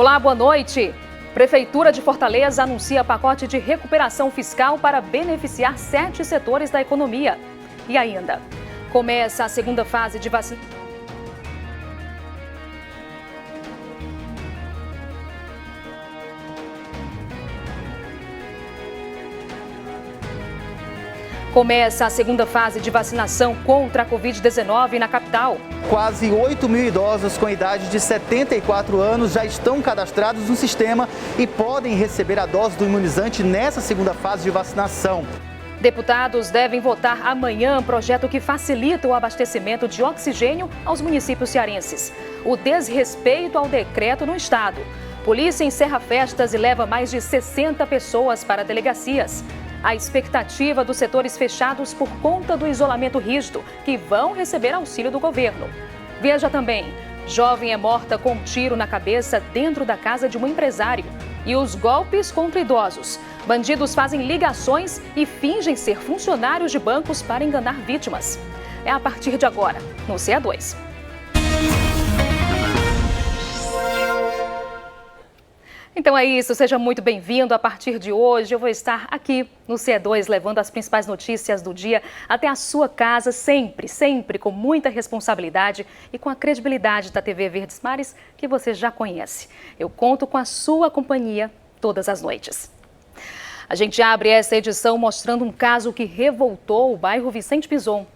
Olá, boa noite. Prefeitura de Fortaleza anuncia pacote de recuperação fiscal para beneficiar 7 setores da economia. E ainda, começa a segunda fase de vacinação. Começa a segunda fase de vacinação contra a Covid-19 na capital. Quase 8 mil idosos com idade de 74 anos já estão cadastrados no sistema e podem receber a dose do imunizante nessa segunda fase de vacinação. Deputados devem votar amanhã projeto que facilita o abastecimento de oxigênio aos municípios cearenses. O desrespeito ao decreto no estado. Polícia encerra festas e leva mais de 60 pessoas para delegacias. A expectativa dos setores fechados por conta do isolamento rígido, que vão receber auxílio do governo. Veja também, jovem é morta com um tiro na cabeça dentro da casa de um empresário. E os golpes contra idosos. Bandidos fazem ligações e fingem ser funcionários de bancos para enganar vítimas. É a partir de agora, no CE2. Então é isso, seja muito bem-vindo. A partir de hoje eu vou estar aqui no CE2 levando as principais notícias do dia até a sua casa, sempre com muita responsabilidade e com a credibilidade da TV Verdes Mares que você já conhece. Eu conto com a sua companhia todas as noites. A gente abre essa edição mostrando um caso que revoltou o bairro Vicente Pinzon.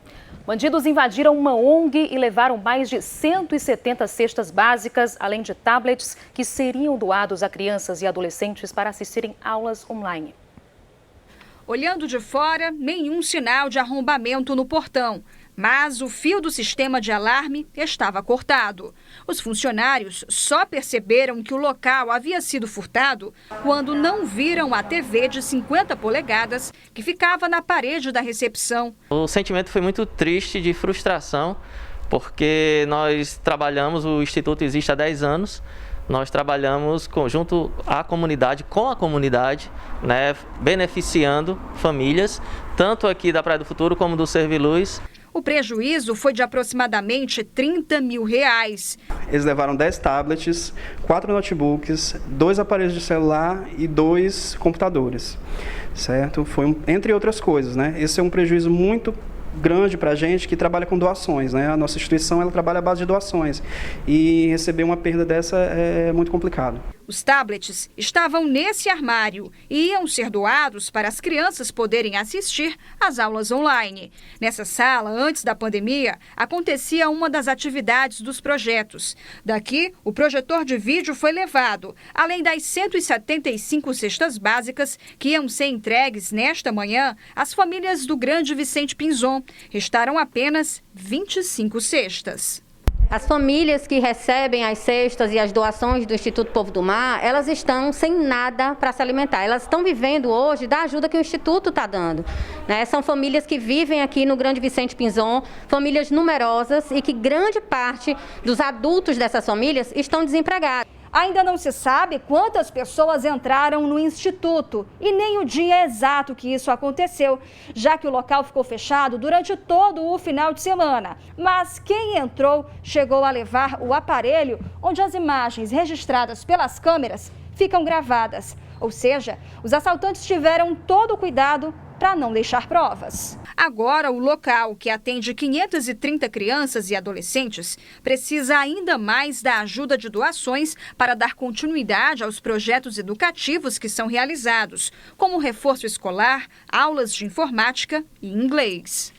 Bandidos invadiram uma ONG e levaram mais de 170 cestas básicas, além de tablets que seriam doados a crianças e adolescentes para assistirem aulas online. Olhando de fora, nenhum sinal de arrombamento no portão, mas o fio do sistema de alarme estava cortado. Os funcionários só perceberam que o local havia sido furtado quando não viram a TV de 50 polegadas que ficava na parede da recepção. O sentimento foi muito triste, de frustração, porque nós trabalhamos, o Instituto existe há 10 anos, nós trabalhamos junto à comunidade, com a comunidade, né, beneficiando famílias, tanto aqui da Praia do Futuro como do Serviluz. O prejuízo foi de aproximadamente R$30 mil. Eles levaram 10 tablets, 4 notebooks, 2 aparelhos de celular e 2 computadores, certo? Foi entre outras coisas, né? Esse é um prejuízo muito grande para a gente que trabalha com doações, né? A nossa instituição ela trabalha à base de doações e receber uma perda dessa é muito complicado. Os tablets estavam nesse armário e iam ser doados para as crianças poderem assistir às aulas online. Nessa sala, antes da pandemia, acontecia uma das atividades dos projetos. Daqui, o projetor de vídeo foi levado, além das 175 cestas básicas que iam ser entregues nesta manhã às famílias do Grande Vicente Pinzon. Restaram apenas 25 cestas. As famílias que recebem as cestas e as doações do Instituto Povo do Mar, elas estão sem nada para se alimentar. Elas estão vivendo hoje da ajuda que o Instituto está dando, né? São famílias que vivem aqui no Grande Vicente Pinzon, famílias numerosas e que grande parte dos adultos dessas famílias estão desempregados. Ainda não se sabe quantas pessoas entraram no Instituto e nem o dia exato que isso aconteceu, já que o local ficou fechado durante todo o final de semana. Mas quem entrou chegou a levar o aparelho onde as imagens registradas pelas câmeras ficam gravadas. Ou seja, os assaltantes tiveram todo o cuidado para não deixar provas. Agora, o local, que atende 530 crianças e adolescentes, precisa ainda mais da ajuda de doações para dar continuidade aos projetos educativos que são realizados, como reforço escolar, aulas de informática e inglês.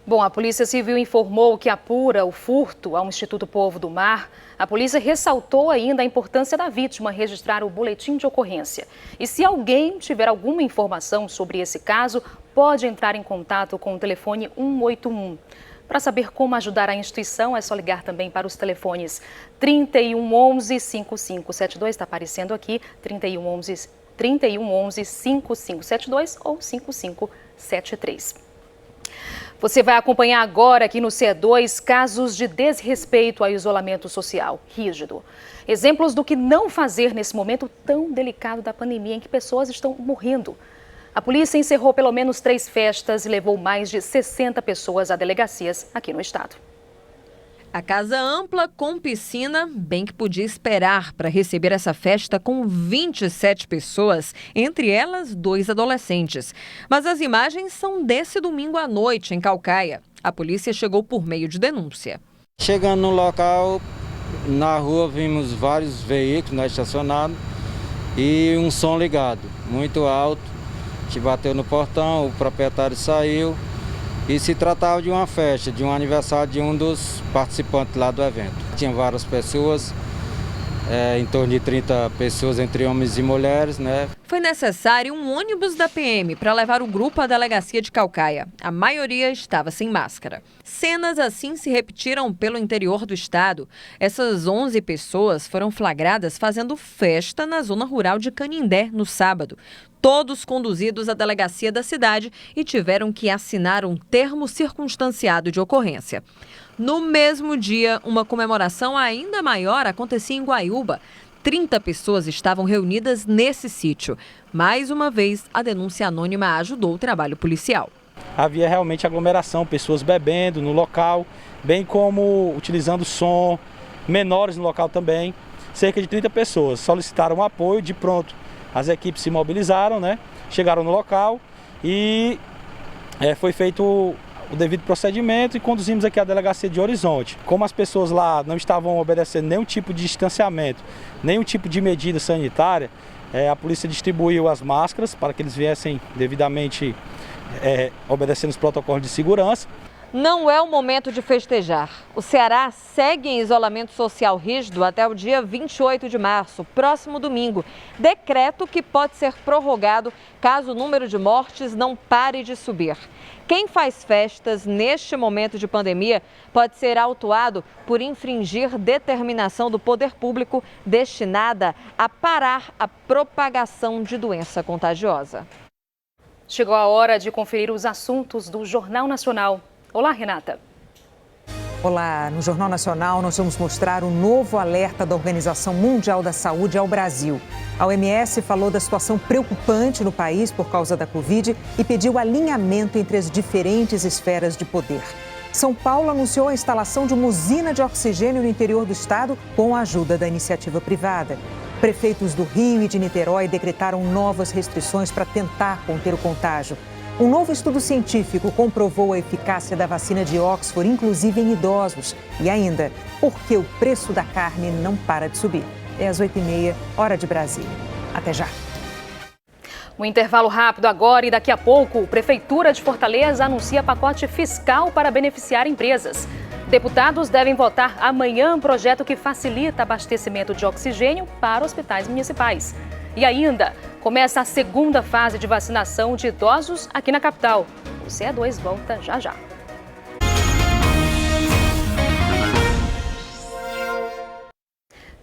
Bom, a Polícia Civil informou que apura o furto ao Instituto Povo do Mar. A polícia ressaltou ainda a importância da vítima registrar o boletim de ocorrência. E se alguém tiver alguma informação sobre esse caso, pode entrar em contato com o telefone 181. Para saber como ajudar a instituição, é só ligar também para os telefones 3111-5572, está aparecendo aqui, 3111-5572 ou 5573. Você vai acompanhar agora aqui no CE2 casos de desrespeito ao isolamento social rígido. Exemplos do que não fazer nesse momento tão delicado da pandemia em que pessoas estão morrendo. A polícia encerrou pelo menos 3 festas e levou mais de 60 pessoas a delegacias aqui no estado. A casa ampla com piscina, bem que podia esperar para receber essa festa com 27 pessoas, entre elas 2 adolescentes. Mas as imagens são desse domingo à noite, em Caucaia. A polícia chegou por meio de denúncia. Chegando no local, na rua vimos vários veículos estacionados e um som ligado, muito alto. A gente bateu no portão, o proprietário saiu. E se tratava de uma festa, de um aniversário de um dos participantes lá do evento. Tinha várias pessoas, em torno de 30 pessoas, entre homens e mulheres, né? Foi necessário um ônibus da PM para levar o grupo à delegacia de Caucaia. A maioria estava sem máscara. Cenas assim se repetiram pelo interior do estado. Essas 11 pessoas foram flagradas fazendo festa na zona rural de Canindé no sábado. Todos conduzidos à delegacia da cidade e tiveram que assinar um termo circunstanciado de ocorrência. No mesmo dia, uma comemoração ainda maior acontecia em Guaiúba. 30 pessoas estavam reunidas nesse sítio. Mais uma vez, a denúncia anônima ajudou o trabalho policial. Havia realmente aglomeração, pessoas bebendo no local, bem como utilizando som, menores no local também. Cerca de 30 pessoas solicitaram apoio, de pronto. As equipes se mobilizaram, né? Chegaram no local e foi feito o devido procedimento e conduzimos aqui à delegacia de Horizonte. Como as pessoas lá não estavam obedecendo nenhum tipo de distanciamento, nenhum tipo de medida sanitária, a polícia distribuiu as máscaras para que eles viessem devidamente obedecendo os protocolos de segurança. Não é o momento de festejar. O Ceará segue em isolamento social rígido até o dia 28 de março, próximo domingo. Decreto que pode ser prorrogado caso o número de mortes não pare de subir. Quem faz festas neste momento de pandemia pode ser autuado por infringir determinação do poder público destinada a parar a propagação de doença contagiosa. Chegou a hora de conferir os assuntos do Jornal Nacional. Olá, Renata. Olá, no Jornal Nacional nós vamos mostrar o novo alerta da Organização Mundial da Saúde ao Brasil. A OMS falou da situação preocupante no país por causa da Covid e pediu alinhamento entre as diferentes esferas de poder. São Paulo anunciou a instalação de uma usina de oxigênio no interior do estado com a ajuda da iniciativa privada. Prefeitos do Rio e de Niterói decretaram novas restrições para tentar conter o contágio. Um novo estudo científico comprovou a eficácia da vacina de Oxford, inclusive em idosos. E ainda, por que o preço da carne não para de subir? É às 8h30, hora de Brasília. Até já. Um intervalo rápido agora e daqui a pouco, Prefeitura de Fortaleza anuncia pacote fiscal para beneficiar empresas. Deputados devem votar amanhã um projeto que facilita abastecimento de oxigênio para hospitais municipais. E ainda, começa a segunda fase de vacinação de idosos aqui na capital. O CE2 volta já já.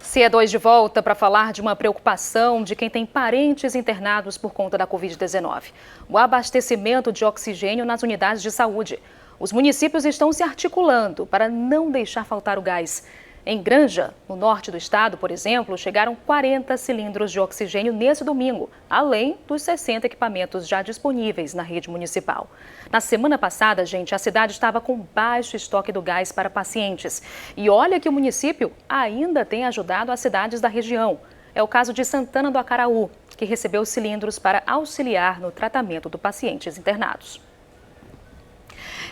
CE2 de volta para falar de uma preocupação de quem tem parentes internados por conta da Covid-19. O abastecimento de oxigênio nas unidades de saúde. Os municípios estão se articulando para não deixar faltar o gás. Em Granja, no norte do estado, por exemplo, chegaram 40 cilindros de oxigênio nesse domingo, além dos 60 equipamentos já disponíveis na rede municipal. Na semana passada, gente, a cidade estava com baixo estoque do gás para pacientes. E olha que o município ainda tem ajudado as cidades da região. É o caso de Santana do Acaraú, que recebeu cilindros para auxiliar no tratamento dos pacientes internados.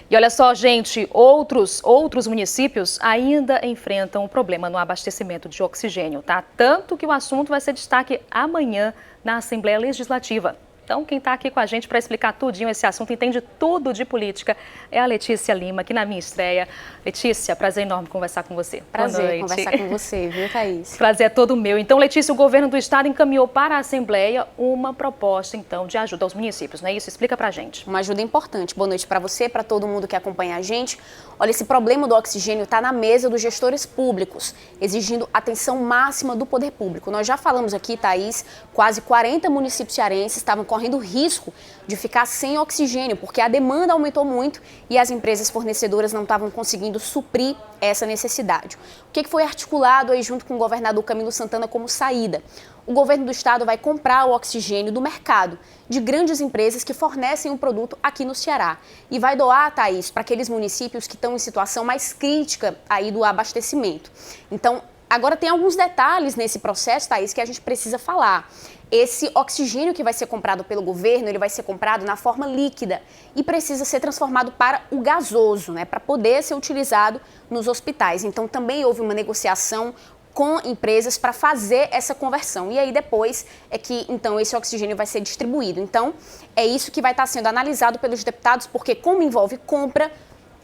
E olha só, gente, outros municípios ainda enfrentam um problema no abastecimento de oxigênio, tá? Tanto que o assunto vai ser destaque amanhã na Assembleia Legislativa. Então, quem está aqui com a gente para explicar tudinho esse assunto, entende tudo de política, é a Letícia Lima, aqui na minha estreia. Letícia, prazer enorme conversar com você. Prazer conversar com você, viu, Thaís? Prazer é todo meu. Então, Letícia, o governo do estado encaminhou para a Assembleia uma proposta, então, de ajuda aos municípios, não é isso? Explica pra gente. Uma ajuda importante. Boa noite para você, para todo mundo que acompanha a gente. Olha, esse problema do oxigênio está na mesa dos gestores públicos, exigindo atenção máxima do poder público. Nós já falamos aqui, Thaís, quase 40 municípios cearenses estavam com correndo risco de ficar sem oxigênio, porque a demanda aumentou muito e as empresas fornecedoras não estavam conseguindo suprir essa necessidade. O que foi articulado aí junto com o governador Camilo Santana como saída? O governo do estado vai comprar o oxigênio do mercado, de grandes empresas que fornecem o produto aqui no Ceará. E vai doar, Thaís, para aqueles municípios que estão em situação mais crítica aí do abastecimento. Então, agora tem alguns detalhes nesse processo, Thaís, que a gente precisa falar. Esse oxigênio que vai ser comprado pelo governo, ele vai ser comprado na forma líquida e precisa ser transformado para o gasoso, né, para poder ser utilizado nos hospitais. Então, também houve uma negociação com empresas para fazer essa conversão. E aí depois é que, então, esse oxigênio vai ser distribuído. Então, é isso que vai estar sendo analisado pelos deputados, porque como envolve compra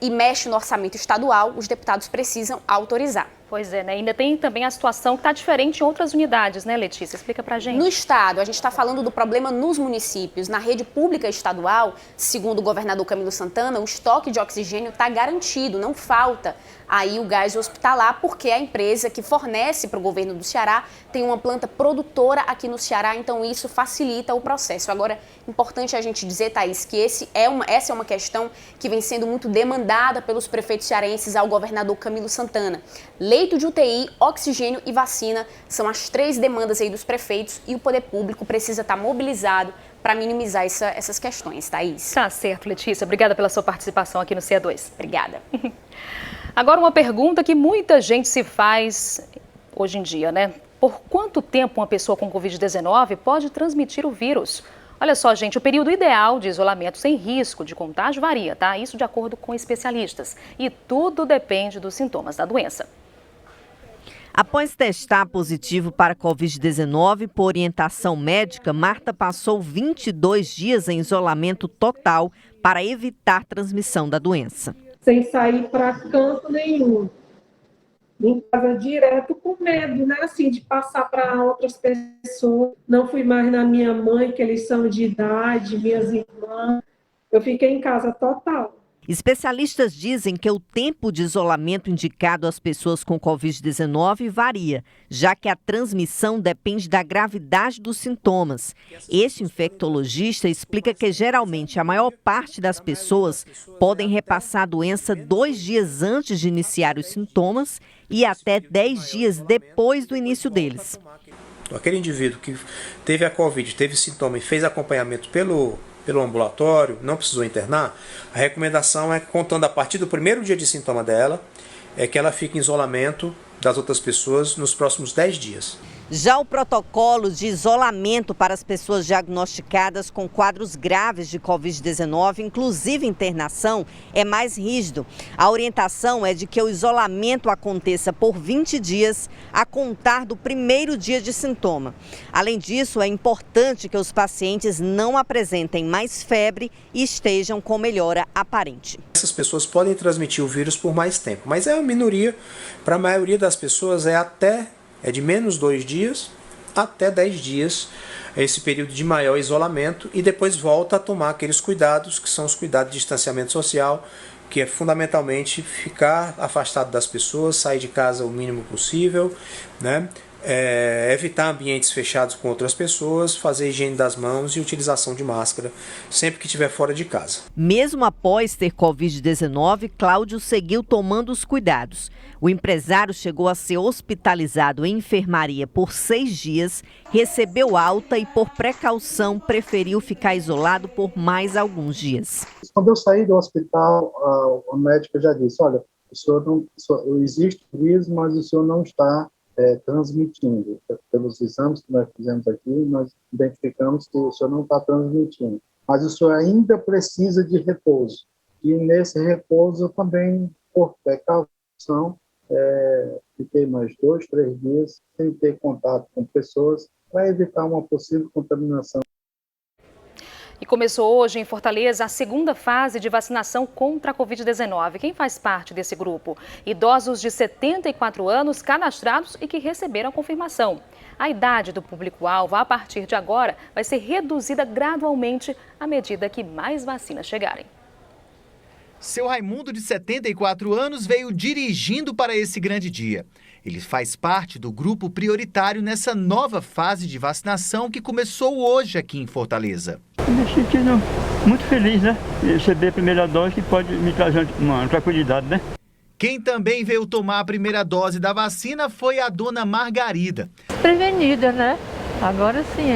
e mexe no orçamento estadual, os deputados precisam autorizar. Pois é, né? Ainda tem também a situação que está diferente em outras unidades, né, Letícia? Explica pra gente. No estado, a gente está falando do problema nos municípios. Na rede pública estadual, segundo o governador Camilo Santana, o estoque de oxigênio está garantido, não falta aí o gás hospitalar, porque a empresa que fornece para o governo do Ceará tem uma planta produtora aqui no Ceará, então isso facilita o processo. Agora, importante a gente dizer, Thaís, que essa é uma questão que vem sendo muito demandada pelos prefeitos cearenses ao governador Camilo Santana. Leito de UTI, oxigênio e vacina são as 3 demandas aí dos prefeitos e o poder público precisa estar mobilizado para minimizar essas questões, Thaís. Tá certo, Letícia. Obrigada pela sua participação aqui no CE2. Obrigada. Agora, uma pergunta que muita gente se faz hoje em dia, né? Por quanto tempo uma pessoa com Covid-19 pode transmitir o vírus? Olha só, gente, o período ideal de isolamento sem risco de contágio varia, tá? Isso de acordo com especialistas. E tudo depende dos sintomas da doença. Após testar positivo para Covid-19 por orientação médica, Marta passou 22 dias em isolamento total para evitar transmissão da doença. Sem sair para canto nenhum, em casa direto com medo, né? Assim, de passar para outras pessoas. Não fui mais na minha mãe, que eles são de idade, minhas irmãs. Eu fiquei em casa total. Especialistas dizem que o tempo de isolamento indicado às pessoas com Covid-19 varia, já que a transmissão depende da gravidade dos sintomas. Este infectologista explica que geralmente a maior parte das pessoas podem repassar a doença 2 dias antes de iniciar os sintomas e até 10 dias depois do início deles. Aquele indivíduo que teve a Covid, teve sintoma e fez acompanhamento pelo ambulatório, não precisou internar, a recomendação é, contando a partir do primeiro dia de sintoma dela, é que ela fique em isolamento das outras pessoas nos próximos 10 dias. Já o protocolo de isolamento para as pessoas diagnosticadas com quadros graves de Covid-19, inclusive internação, é mais rígido. A orientação é de que o isolamento aconteça por 20 dias a contar do primeiro dia de sintoma. Além disso, é importante que os pacientes não apresentem mais febre e estejam com melhora aparente. Essas pessoas podem transmitir o vírus por mais tempo, mas é uma minoria. Para a maioria das pessoas é de menos 2 dias até 10 dias, esse período de maior isolamento, e depois volta a tomar aqueles cuidados que são os cuidados de distanciamento social, que é fundamentalmente ficar afastado das pessoas, sair de casa o mínimo possível, né? Evitar ambientes fechados com outras pessoas, fazer higiene das mãos e utilização de máscara sempre que estiver fora de casa. Mesmo após ter Covid-19, Cláudio seguiu tomando os cuidados. O empresário chegou a ser hospitalizado em enfermaria por 6 dias, recebeu alta e, por precaução, preferiu ficar isolado por mais alguns dias. Quando eu saí do hospital, o médico já disse, olha, existe vírus, mas o senhor não está transmitindo. Pelos exames que nós fizemos aqui, nós identificamos que o senhor não está transmitindo. Mas o senhor ainda precisa de repouso. E nesse repouso também, por precaução, fiquei mais 2, 3 dias sem ter contato com pessoas para evitar uma possível contaminação. E começou hoje em Fortaleza a segunda fase de vacinação contra a Covid-19. Quem faz parte desse grupo? Idosos de 74 anos cadastrados e que receberam a confirmação. A idade do público-alvo, a partir de agora, vai ser reduzida gradualmente à medida que mais vacinas chegarem. Seu Raimundo, de 74 anos, veio dirigindo para esse grande dia. Ele faz parte do grupo prioritário nessa nova fase de vacinação que começou hoje aqui em Fortaleza. Me sentindo muito feliz, né? Receber a primeira dose que pode me trazer uma tranquilidade, né? Quem também veio tomar a primeira dose da vacina foi a dona Margarida. Prevenida, né? Agora sim,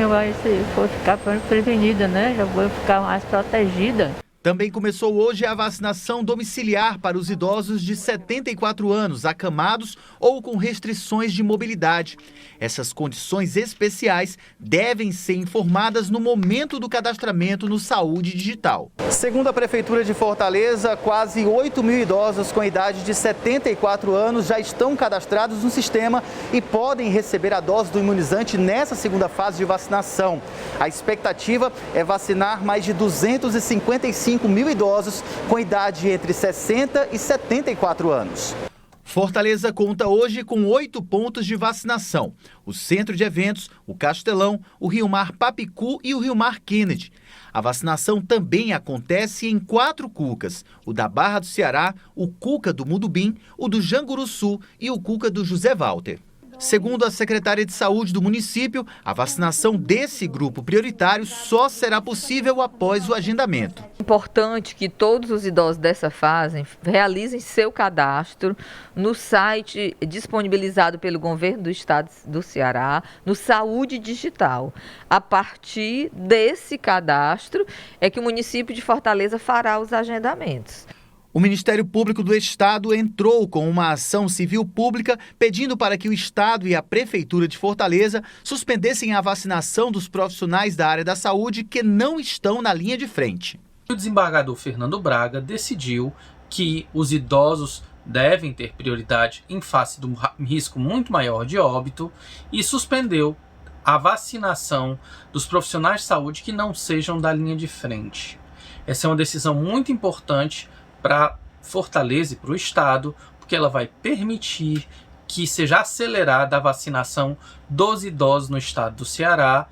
se for ficar prevenida, né? Já vou ficar mais protegida. Também começou hoje a vacinação domiciliar para os idosos de 74 anos, acamados ou com restrições de mobilidade. Essas condições especiais devem ser informadas no momento do cadastramento no Saúde Digital. Segundo a Prefeitura de Fortaleza, quase 8 mil idosos com idade de 74 anos já estão cadastrados no sistema e podem receber a dose do imunizante nessa segunda fase de vacinação. A expectativa é vacinar mais de 255 mil idosos com idade entre 60 e 74 anos. Fortaleza conta hoje com 8 pontos de vacinação: o Centro de Eventos, o Castelão, o Rio Mar Papicu e o Rio Mar Kennedy. A vacinação também acontece em 4 cucas: o da Barra do Ceará, o Cuca do Mudubim, o do Janguruçu e o Cuca do José Walter. Segundo a secretária de Saúde do município, a vacinação desse grupo prioritário só será possível após o agendamento. Importante que todos os idosos dessa fase realizem seu cadastro no site disponibilizado pelo governo do estado do Ceará, no Saúde Digital. A partir desse cadastro é que o município de Fortaleza fará os agendamentos. O Ministério Público do Estado entrou com uma ação civil pública pedindo para que o Estado e a Prefeitura de Fortaleza suspendessem a vacinação dos profissionais da área da saúde que não estão na linha de frente. O desembargador Fernando Braga decidiu que os idosos devem ter prioridade em face de um risco muito maior de óbito e suspendeu a vacinação dos profissionais de saúde que não sejam da linha de frente. Essa é uma decisão muito importante para Fortaleza e para o Estado, porque ela vai permitir que seja acelerada a vacinação dos idosos no estado do Ceará.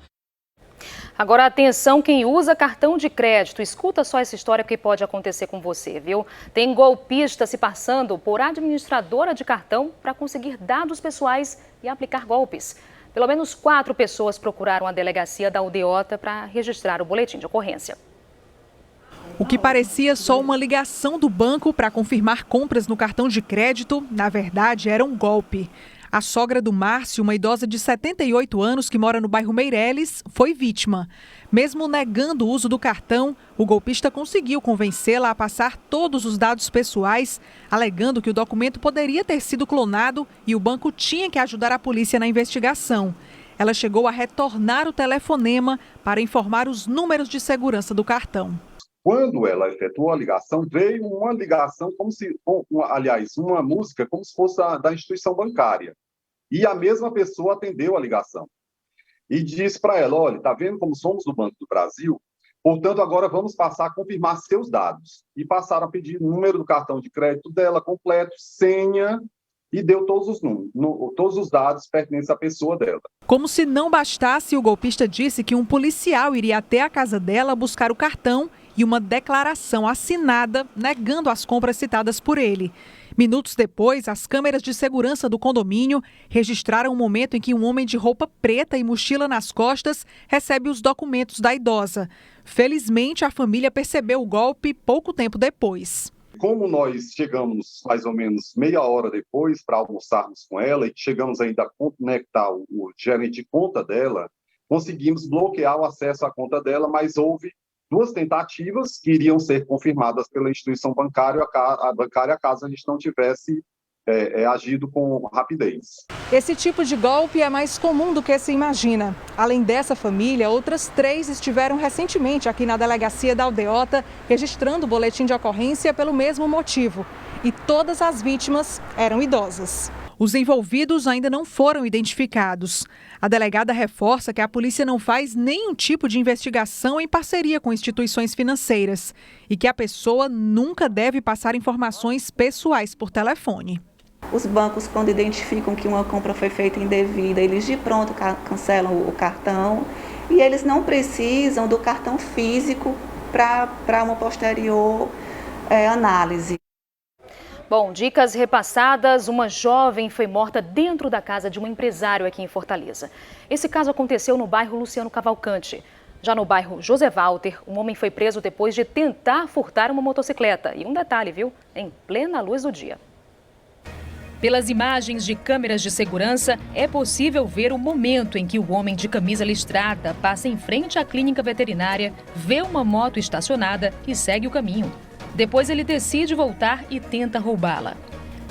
Agora, atenção, quem usa cartão de crédito, escuta só essa história que pode acontecer com você, viu? Tem golpista se passando por administradora de cartão para conseguir dados pessoais e aplicar golpes. Pelo menos 4 pessoas procuraram a delegacia da aldeota para registrar o boletim de ocorrência. O que parecia só uma ligação do banco para confirmar compras no cartão de crédito, na verdade era um golpe. A sogra do Márcio, uma idosa de 78 anos que mora no bairro Meireles, foi vítima. Mesmo negando o uso do cartão, o golpista conseguiu convencê-la a passar todos os dados pessoais, alegando que o documento poderia ter sido clonado e o banco tinha que ajudar a polícia na investigação. Ela chegou a retornar o telefonema para informar os números de segurança do cartão. Quando ela efetuou a ligação, veio uma ligação uma música como se fosse da instituição bancária. E a mesma pessoa atendeu a ligação. E disse para ela, olha, está vendo como somos do Banco do Brasil? Portanto, agora vamos passar a confirmar seus dados. E passaram a pedir o número do cartão de crédito dela completo, senha, e deu todos os dados pertinentes à pessoa dela. Como se não bastasse, o golpista disse que um policial iria até a casa dela buscar o cartão e uma declaração assinada negando as compras citadas por ele. Minutos depois, as câmeras de segurança do condomínio registraram o momento em que um homem de roupa preta e mochila nas costas recebe os documentos da idosa. Felizmente, a família percebeu o golpe pouco tempo depois. Como nós chegamos mais ou menos meia hora depois para almoçarmos com ela e chegamos ainda a conectar o gerente de conta dela, conseguimos bloquear o acesso à conta dela, mas houve 2 tentativas que iriam ser confirmadas pela instituição bancária caso a gente não tivesse agido com rapidez. Esse tipo de golpe é mais comum do que se imagina. Além dessa família, outras 3 estiveram recentemente aqui na delegacia da aldeota registrando o boletim de ocorrência pelo mesmo motivo. E todas as vítimas eram idosas. Os envolvidos ainda não foram identificados. A delegada reforça que a polícia não faz nenhum tipo de investigação em parceria com instituições financeiras e que a pessoa nunca deve passar informações pessoais por telefone. Os bancos, quando identificam que uma compra foi feita indevida, eles de pronto cancelam o cartão e eles não precisam do cartão físico para uma posterior análise. Bom, dicas repassadas, uma jovem foi morta dentro da casa de um empresário aqui em Fortaleza. Esse caso aconteceu no bairro Luciano Cavalcante. Já no bairro José Walter, um homem foi preso depois de tentar furtar uma motocicleta. E um detalhe, viu? Em plena luz do dia. Pelas imagens de câmeras de segurança, é possível ver o momento em que o homem de camisa listrada passa em frente à clínica veterinária, vê uma moto estacionada e segue o caminho. Depois ele decide voltar e tenta roubá-la.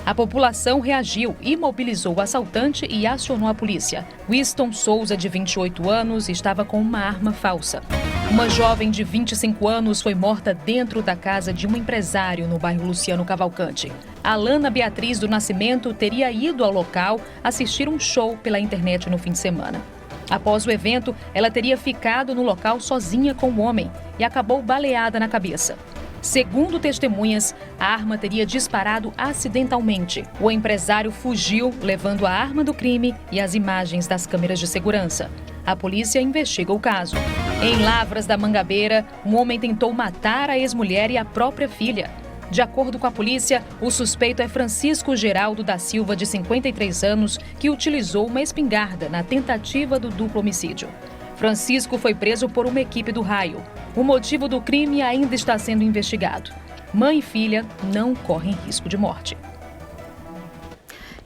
A população reagiu, imobilizou o assaltante e acionou a polícia. Winston Souza, de 28 anos, estava com uma arma falsa. Uma jovem de 25 anos foi morta dentro da casa de um empresário no bairro Luciano Cavalcante. Alana Beatriz do Nascimento teria ido ao local assistir um show pela internet no fim de semana. Após o evento, ela teria ficado no local sozinha com o homem e acabou baleada na cabeça. Segundo testemunhas, a arma teria disparado acidentalmente. O empresário fugiu, levando a arma do crime e as imagens das câmeras de segurança. A polícia investiga o caso. Em Lavras da Mangabeira, um homem tentou matar a ex-mulher e a própria filha. De acordo com a polícia, o suspeito é Francisco Geraldo da Silva, de 53 anos, que utilizou uma espingarda na tentativa do duplo homicídio. Francisco foi preso por uma equipe do Raio. O motivo do crime ainda está sendo investigado. Mãe e filha não correm risco de morte.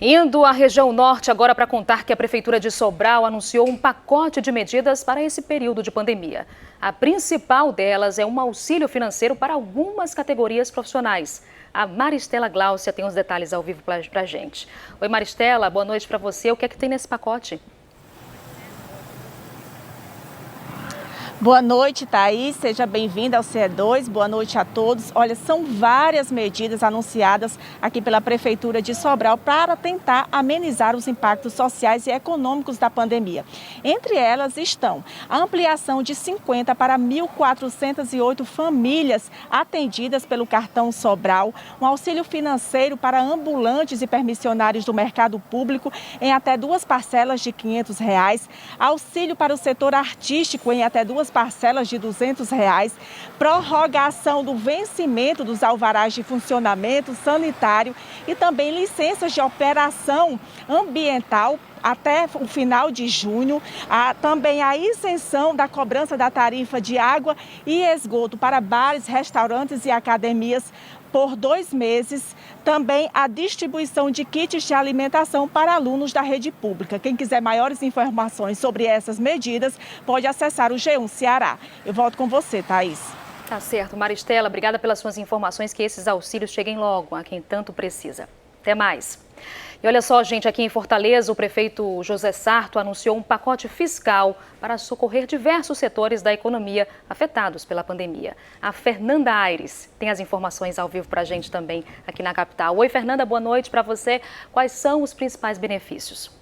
Indo à região norte agora para contar que a Prefeitura de Sobral anunciou um pacote de medidas para esse período de pandemia. A principal delas é um auxílio financeiro para algumas categorias profissionais. A Maristela Gláucia tem os detalhes ao vivo para a gente. Oi, Maristela, boa noite para você. O que é que tem nesse pacote? Boa noite, Thaís. Seja bem-vinda ao CE2. Boa noite a todos. Olha, são várias medidas anunciadas aqui pela Prefeitura de Sobral para tentar amenizar os impactos sociais e econômicos da pandemia. Entre elas estão a ampliação de 50 para 1.408 famílias atendidas pelo cartão Sobral, um auxílio financeiro para ambulantes e permissionários do mercado público em até 2 parcelas de R$ 500, auxílio para o setor artístico em até 2 parcelas de R$ 200, prorrogação do vencimento dos alvarás de funcionamento sanitário e também licenças de operação ambiental até o final de junho, também a isenção da cobrança da tarifa de água e esgoto para bares, restaurantes e academias por 2 meses, também a distribuição de kits de alimentação para alunos da rede pública. Quem quiser maiores informações sobre essas medidas, pode acessar o G1 Ceará. Eu volto com você, Thaís. Tá certo, Maristela, obrigada pelas suas informações, que esses auxílios cheguem logo a quem tanto precisa. Até mais. E olha só, gente, aqui em Fortaleza, o prefeito José Sarto anunciou um pacote fiscal para socorrer diversos setores da economia afetados pela pandemia. A Fernanda Aires tem as informações ao vivo para a gente também aqui na capital. Oi, Fernanda, boa noite para você. Quais são os principais benefícios?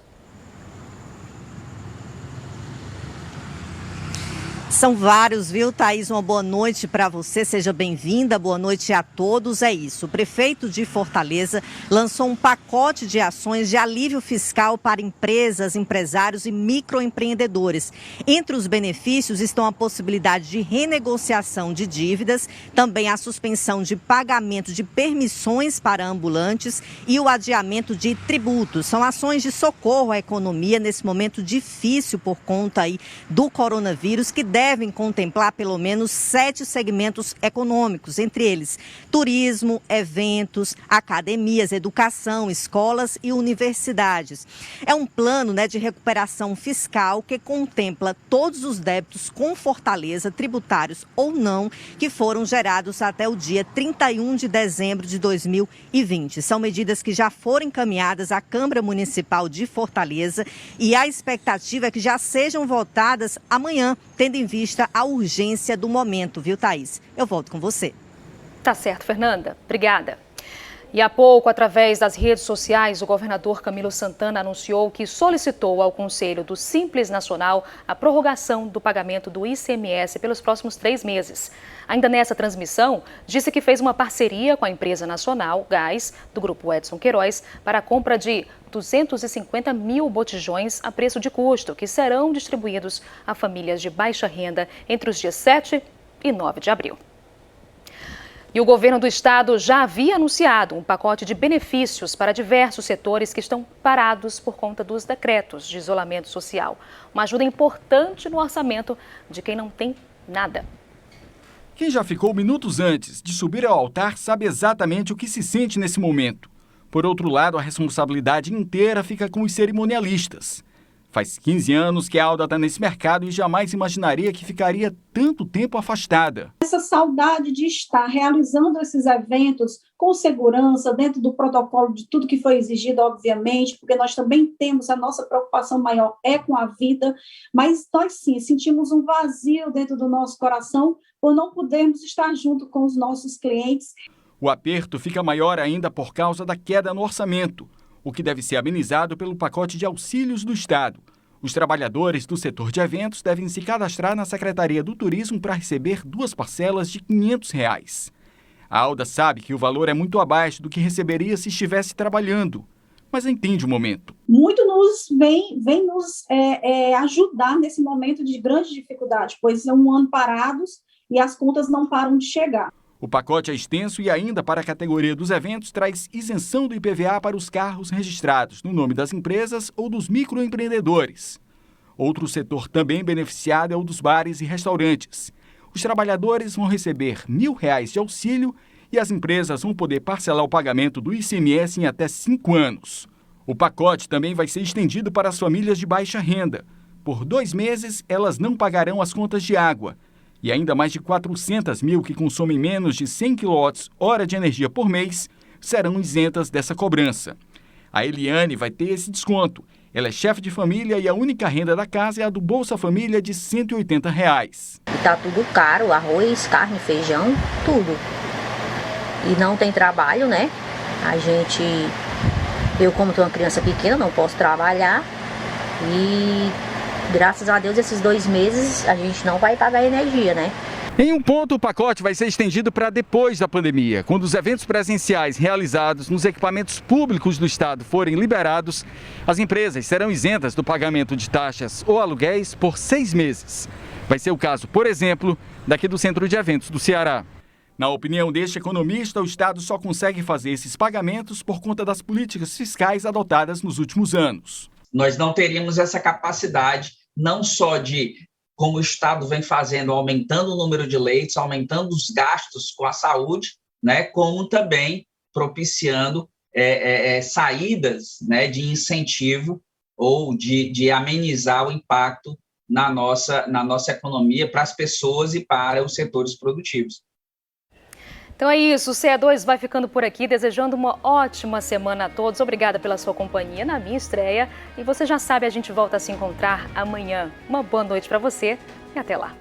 São vários, viu, Thaís? Uma boa noite para você, seja bem-vinda, boa noite a todos. É isso, o prefeito de Fortaleza lançou um pacote de ações de alívio fiscal para empresas, empresários e microempreendedores. Entre os benefícios estão a possibilidade de renegociação de dívidas, também a suspensão de pagamento de permissões para ambulantes e o adiamento de tributos. São ações de socorro à economia nesse momento difícil por conta aí do coronavírus, que devem contemplar pelo menos 7 segmentos econômicos, entre eles turismo, eventos, academias, educação, escolas e universidades. É um plano, de recuperação fiscal que contempla todos os débitos com Fortaleza, tributários ou não, que foram gerados até o dia 31 de dezembro de 2020. São medidas que já foram encaminhadas à Câmara Municipal de Fortaleza e a expectativa é que já sejam votadas amanhã, tendo em vista a urgência do momento, viu, Thaís? Eu volto com você. Tá certo, Fernanda. Obrigada. E há pouco, através das redes sociais, o governador Camilo Santana anunciou que solicitou ao Conselho do Simples Nacional a prorrogação do pagamento do ICMS pelos próximos 3 meses. Ainda nessa transmissão, disse que fez uma parceria com a empresa nacional Gás, do grupo Edson Queiroz, para a compra de 250 mil botijões a preço de custo, que serão distribuídos a famílias de baixa renda entre os dias 7 e 9 de abril. E o governo do estado já havia anunciado um pacote de benefícios para diversos setores que estão parados por conta dos decretos de isolamento social. Uma ajuda importante no orçamento de quem não tem nada. Quem já ficou minutos antes de subir ao altar sabe exatamente o que se sente nesse momento. Por outro lado, a responsabilidade inteira fica com os cerimonialistas. Faz 15 anos que a Alda está nesse mercado e jamais imaginaria que ficaria tanto tempo afastada. Essa saudade de estar realizando esses eventos com segurança, dentro do protocolo de tudo que foi exigido, obviamente, porque nós também temos, a nossa preocupação maior é com a vida, mas nós sim sentimos um vazio dentro do nosso coração por não podermos estar junto com os nossos clientes. O aperto fica maior ainda por causa da queda no orçamento, o que deve ser amenizado pelo pacote de auxílios do Estado. Os trabalhadores do setor de eventos devem se cadastrar na Secretaria do Turismo para receber 2 parcelas de R$ 500. A Alda sabe que o valor é muito abaixo do que receberia se estivesse trabalhando, mas entende o momento. Muito vem nos ajudar nesse momento de grande dificuldade, pois é um ano parados e as contas não param de chegar. O pacote é extenso e ainda para a categoria dos eventos traz isenção do IPVA para os carros registrados no nome das empresas ou dos microempreendedores. Outro setor também beneficiado é o dos bares e restaurantes. Os trabalhadores vão receber R$ 1.000 de auxílio e as empresas vão poder parcelar o pagamento do ICMS em até 5 anos. O pacote também vai ser estendido para as famílias de baixa renda. Por 2 meses, elas não pagarão as contas de água. E ainda mais de 400 mil que consomem menos de 100 kWh de energia por mês serão isentas dessa cobrança. A Eliane vai ter esse desconto. Ela é chefe de família e a única renda da casa é a do Bolsa Família de R$ 180. E tá tudo caro, arroz, carne, feijão, tudo. E não tem trabalho, né? Eu como tenho uma criança pequena, não posso trabalhar e... graças a Deus, esses 2 meses a gente não vai pagar energia, né? Em um ponto, o pacote vai ser estendido para depois da pandemia. Quando os eventos presenciais realizados nos equipamentos públicos do estado forem liberados, as empresas serão isentas do pagamento de taxas ou aluguéis por 6 meses. Vai ser o caso, por exemplo, daqui do Centro de Eventos do Ceará. Na opinião deste economista, o estado só consegue fazer esses pagamentos por conta das políticas fiscais adotadas nos últimos anos. Nós não teríamos essa capacidade, não só de, como o Estado vem fazendo, aumentando o número de leitos, aumentando os gastos com a saúde, né, como também propiciando saídas, né, de incentivo ou de amenizar o impacto na nossa economia para as pessoas e para os setores produtivos. Então é isso, o CE2 vai ficando por aqui, desejando uma ótima semana a todos. Obrigada pela sua companhia na minha estreia. E você já sabe, a gente volta a se encontrar amanhã. Uma boa noite para você e até lá.